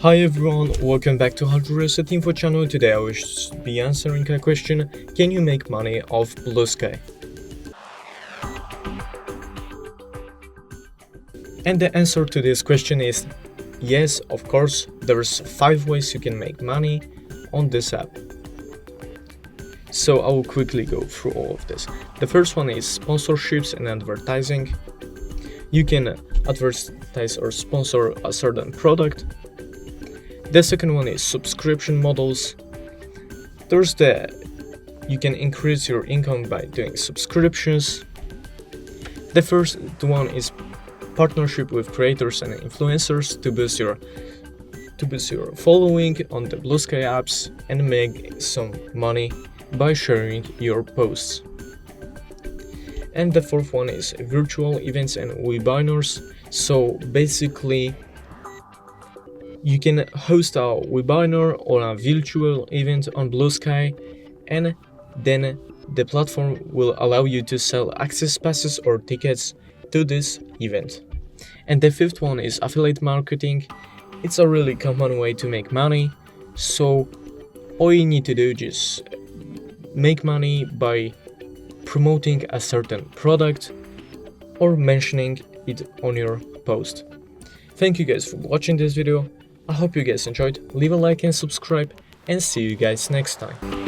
Hi everyone, welcome back to HardReset.Info channel. Today I will be answering a question: can you make money off Bluesky? And the answer to this question is yes, of course. There's 5 ways you can make money on this app. So I will quickly go through all of this. The first one is sponsorships and advertising. You can advertise or sponsor a certain product. The second one is subscription models. You can increase your income by doing subscriptions. The first one is partnership with creators and influencers to boost your following on the Bluesky apps and make some money by sharing your posts. And the fourth one is virtual events and webinars. So basically, you can host a webinar or a virtual event on Bluesky, and then the platform will allow you to sell access passes or tickets to this event. And the fifth one is affiliate marketing. It's a really common way to make money. So all you need to do is just make money by promoting a certain product or mentioning it on your post. Thank you guys for watching this video. I hope you guys enjoyed. Leave a like and subscribe, and see you guys next time.